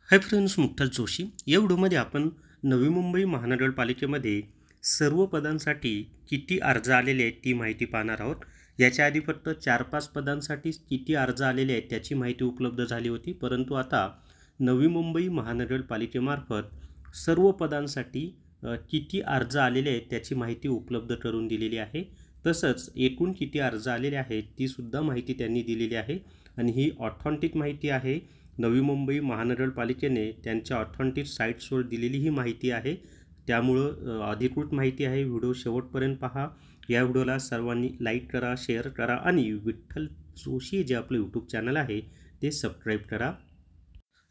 Hi friends, मुक्ताज Joshi या व्हिडिओमध्ये आपण नवी मुंबई महानगरपालिकेमध्ये सर्व पदांसाठी किती अर्ज आलेले आहेत ती माहिती पाहणार आहोत. याच्या आधी फक्त 4-5 पदांसाठी किती अर्ज आलेले आहेत त्याची माहिती उपलब्ध झाली होती, परंतु आता नवी मुंबई महानगरपालिकेमार्फत सर्व पदांसाठी किती अर्ज आलेले आहेत त्याची माहिती उपलब्ध करून दिलेली आहे. तसंच एकूण किती अर्ज आलेले आहेत तीसुद्धा माहिती त्यांनी दिलेली आहे आणि ही ऑथेंटिक माहिती आहे. नवी मुंबई महानगरपालिकेने त्यांच्या ऑथेंटिक साईट्सवर दिलेली ही माहिती आहे, त्यामुळं अधिकृत माहिती आहे. व्हिडिओ शेवटपर्यंत पहा. या व्हिडिओला सर्वांनी लाईक करा, शेअर करा आणि विठ्ठल जोशी जे आपलं यूट्यूब चॅनल आहे ते सबस्क्राईब करा.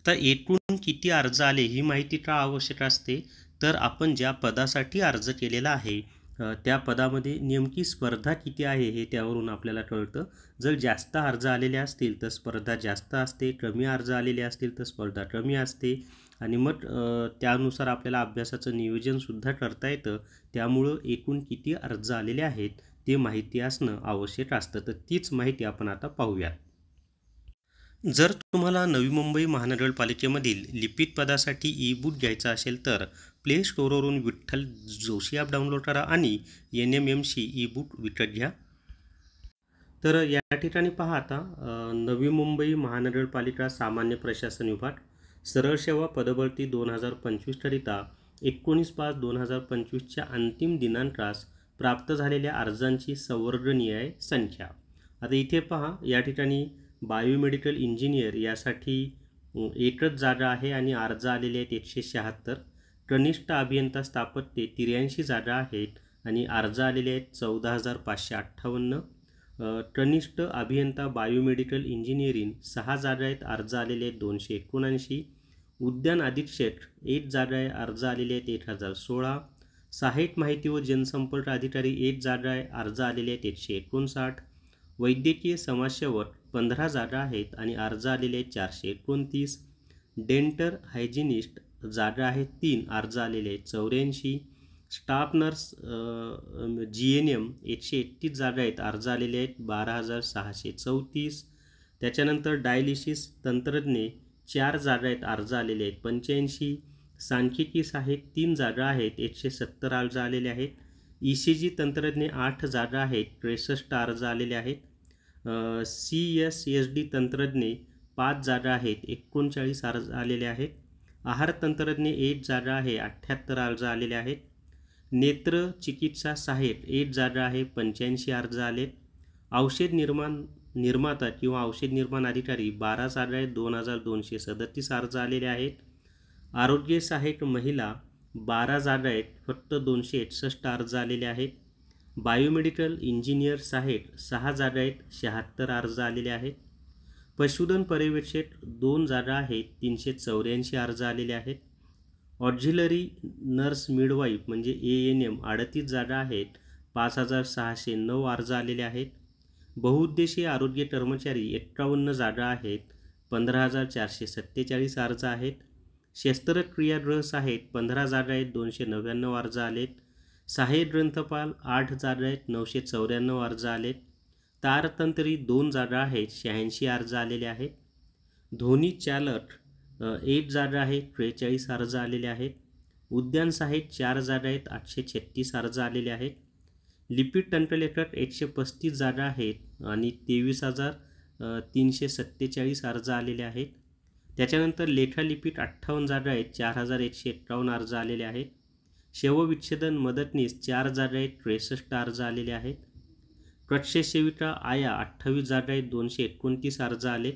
तर एकूण किती अर्ज आले ही माहिती का आवश्यक असते, तर आपण ज्या पदासाठी अर्ज केलेला आहे त्या पदामध्ये नेमकी स्पर्धा किती आहे हे त्यावरून आपल्याला कळतं. जर जास्त अर्ज आलेले असतील तर स्पर्धा जास्त असते, कमी अर्ज आलेले असतील तर स्पर्धा कमी असते आणि मग त्यानुसार आपल्याला अभ्यासाचं नियोजनसुद्धा करता येतं. त्यामुळं एकूण किती अर्ज आलेले आहेत ते माहिती असणं आवश्यक असतं. तर तीच माहिती आपण आता पाहूयात. जर तुम्हाला नवी मुंबई महानगरपालिकेमधील लिपिक पदासाठी ई बुक घ्यायचा असेल तर प्ले स्टोअरवरून विठ्ठल जोशी ॲप डाउनलोड करा आणि NMMC ई बुक विकत घ्या. तर या ठिकाणी पहा आता नवी मुंबई महानगरपालिका सामान्य प्रशासन विभाग सरळ सेवा पदभरती 2025 करिता 19/5/2025च्या अंतिम दिनांकास प्राप्त झालेल्या अर्जांची संवर्गनीय संख्या. आता इथे पहा, या ठिकाणी बायोमेडिकल इंजिनियर यासाठी एकच जागा आहे आणि अर्ज आलेले आहेत 176. कनिष्ठ अभियंता स्थापत्य 83 जागा आहेत आणि अर्ज आलेले आहेत 14,558. कनिष्ठ अभियंता बायोमेडिकल इंजिनिअरिंग 6 जागा आहेत, अर्ज आलेले आहेत 279. उद्यान अधीक्षक 1 जागा आहे, अर्ज आलेले आहेत 1016. सहाय्यक माहिती व जनसंपर्क अधिकारी 1 जागा आहे, अर्ज आलेले आहेत 159. वैद्यकीय समाजसेवक 15 जागा आहेत आणि अर्ज आलेले आहेत 429. डेंटल हायजिनिस्ट जागा आहेत 3, अर्ज आलेले आहेत 84. स्टाफ नर्स GNM 131 जागा आहेत, अर्ज आलेले आहेत 12,634. त्याच्यानंतर डायलिसिस तंत्रज्ञ 4 जागा आहेत, अर्ज आलेले आहेत 85. सांख्यिकी सहाय्यक 3 जागा आहेत, 170 अर्ज आलेले आहेत. ECG तंत्रज्ञ 8 जागा आहेत, 63 अर्ज आलेले आहेत. CSSD तंत्रज्ञ 5 जागा आहेत, 39 अर्ज आलेले आहेत. आहार तंत्रज्ञ 1 जागा आहे, 78 अर्ज आलेले आहेत. नेत्र चिकित्सा सहाय्यक 1 जागा आहे, 85 अर्ज आलेत. औषध निर्माता किंवा औषध निर्माण अधिकारी 12 जागा आहेत, 2,237 अर्ज आलेले आहेत. आरोग्य सहाय्यक महिला 12 जागा आहेत, फक्त 261 अर्ज आलेले आहेत. बायोमेडिकल इंजिनियर सहाय्यक 6 जागा आहेत, 76 अर्ज आलेले आहेत. पशुधन पर्यवेक्षक 2 जागा आहेत, 384 अर्ज आलेले आहेत. ऑक्झिलरी नर्स मिडवाईफ म्हणजे ANM 38 जागा आहेत, 5,609 अर्ज आलेले आहेत. बहुउद्देशीय आरोग्य कर्मचारी 51 जागा आहेत, 15,447 अर्ज आहेत. शस्त्रक्रियागृह सहाय्यक 15 जागा आहेत, 299 अर्ज आलेत. सहाय्यक ग्रंथपाल 8 जागा आहेत, 994 अर्ज आलेत. तारतंत्री 2 जागा आहेत, 86 अर्ज आलेले आहेत. ध्वनी चालक 1 जागा आहे, 43 अर्ज आलेले आहेत. उद्यान सहाय्यक 4 जागा आहेत, 836 अर्ज आलेले आहेत. लिपिक तंत्रलेखक 135 जागा आहेत आणि 23,347 अर्ज आलेले आहेत. त्याच्यानंतर लेखालिपिक 58 जागा आहेत, 4,151 अर्ज आलेले आहेत. शवविच्छेदन मदतनीस 4 जागा आहेत, 63 अर्ज आलेले आहेत. प्रक्षसेविका आया 28 जागा आहेत, 229 अर्ज आलेत.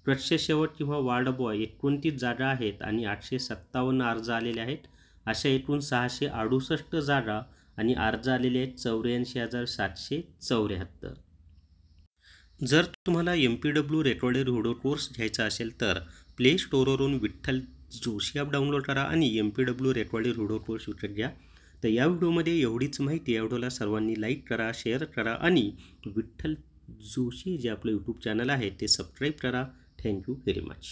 प्रक्षसेवक किंवा वार्ड बॉय 29 जागा आहेत आणि 857 अर्ज आलेले आहेत. अशा एकूण 668 जागा आणि अर्ज आलेले आहेत 84,774. जर तुम्हाला MPW रेकॉर्डेड व्हिडिओ कोर्स घ्यायचा असेल तर प्ले स्टोअरवरून विठ्ठल जोशी ॲप डाउनलोड करा आणि MPW रेकॉर्डेड व्हिडिओ कोर्स विकत घ्या. तर या व्हिडिओमध्ये एवढीच माहिती. या व्हिडिओला सर्वांनी लाईक करा, शेअर करा आणि विठ्ठल जोशी जे आपलं यूट्यूब चॅनल आहे ते सबस्क्राईब करा. Thank you very much.